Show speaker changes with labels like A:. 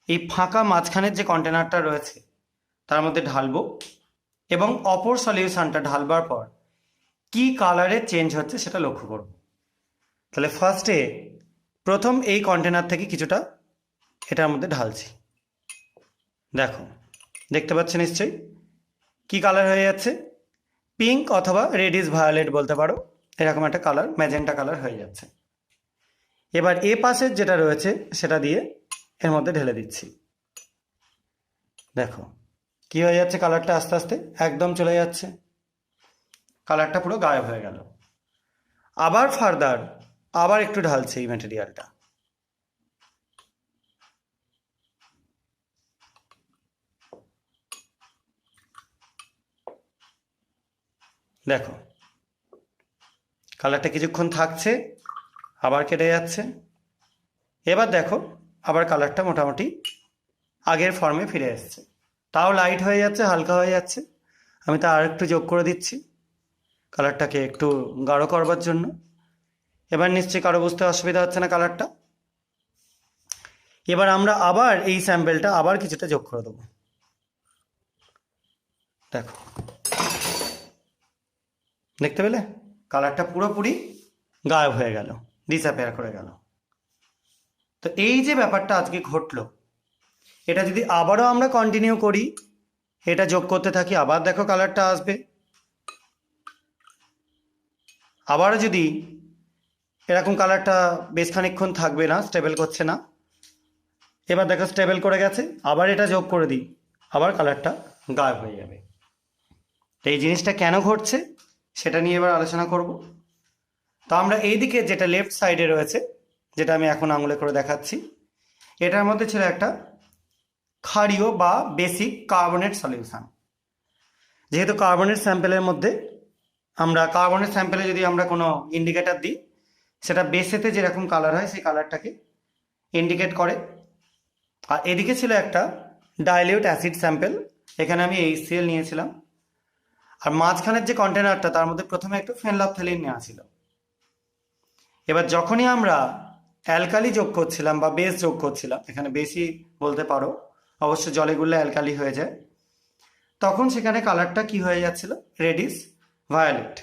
A: এই ফাঁকা মাঝখানের যে কন্টেনারটা রয়েছে তার মধ্যে ঢালবো এবং অপর সলিউশনটা ঢালবার পর কি কালারে চেঞ্জ হচ্ছে সেটা লক্ষ্য করব। তাহলে ফার্স্টে প্রথম এই কন্টেনার থেকে কিছুটা এটার মধ্যে ঢালছি। দেখো, দেখতে পাচ্ছ নিশ্চয়ই কি কালার হয়ে যাচ্ছে, পিঙ্ক অথবা রেডিশ ভায়োলেট বলতে পারো, এরকম একটা কালার, ম্যাজেন্টা কালার হয়ে যাচ্ছে। এবার এ পাশের যেটা রয়েছে সেটা দিয়ে এর মধ্যে ঢেলে দিচ্ছি। দেখো কি হয়ে যাচ্ছে, কালারটা আস্তে আস্তে একদম চলে যাচ্ছে, কালারটা পুরো গায়েব হয়ে গেল। আবার ফার্দার আবার একটু ঢালছি এই ম্যাটেরিয়ালটা। দেখো কালারটা কিছুক্ষণ থাকছে, আবার কেটে যাচ্ছে। এবার দেখো আবার কালারটা মোটামুটি আগের ফর্মে ফিরে এসছে, তাও লাইট হয়ে যাচ্ছে, হালকা হয়ে যাচ্ছে। আমি তা আর একটু যোগ করে দিচ্ছি কালারটাকে একটু গাঢ় করবার জন্য। এবার নিশ্চয়ই কারো বুঝতে অসুবিধা হচ্ছে না কালারটা। এবার আমরা আবার এই স্যাম্পেলটা আবার কিছুটা যোগ করে দেবো। দেখো, দেখতে পেলে কালারটা পুরোপুরি গায়েব হয়ে গেল, ডিসঅ্যাপিয়ার করে গেল। তো এই যে ব্যাপারটা আজকে ঘটলো, এটা যদি আবারও আমরা কন্টিনিউ করি, এটা যোগ করতে থাকি, আবার দেখো কালারটা আসবে। আবারও যদি এরকম কালারটা বেশ খানিকক্ষণ থাকবে না, স্টেবল করছে না, এবার দেখো স্টেবল করে গেছে, আবার এটা যোগ করে দিই, আবার কালারটা গায়েব হয়ে যাবে। তো এই জিনিসটা কেন ঘটছে সেটা নিয়ে এবার আলোচনা করব। তো আমরা এইদিকে যেটা লেফট সাইডে রয়েছে, যেটা আমি এখন আঙুলে করে দেখাচ্ছি, এটার মধ্যে ছিল একটা ক্ষারীয় বা বেসিক কার্বনেট সলিউশন। যেহেতু কার্বনেট স্যাম্পেলের মধ্যে আমরা কার্বনেট স্যাম্পেলে যদি আমরা কোনো ইন্ডিকেটার দিই, সেটা বেসেতে যেরকম কালার হয় সেই কালারটাকে ইন্ডিকেট করে। আর এদিকে ছিল একটা ডাইলিউট অ্যাসিড স্যাম্পেল, এখানে আমি HCl নিয়েছিলাম। আর মাঝখানের যে কন্টেনারটা তার মধ্যে প্রথমে একটু ফেনলাফথ্যালিন নেওয়া ছিল। এবার যখনই আমরা অ্যালকালি যোগ করছিলাম বা বেস যোগ করছিলাম, এখানে বেশি বলতে পারো, অবশ্য জলে গুললে অ্যালকালি হয়ে যায়, তখন সেখানে কালারটা কি হয়ে যাচ্ছিল, রেডিশ ভায়োলেট।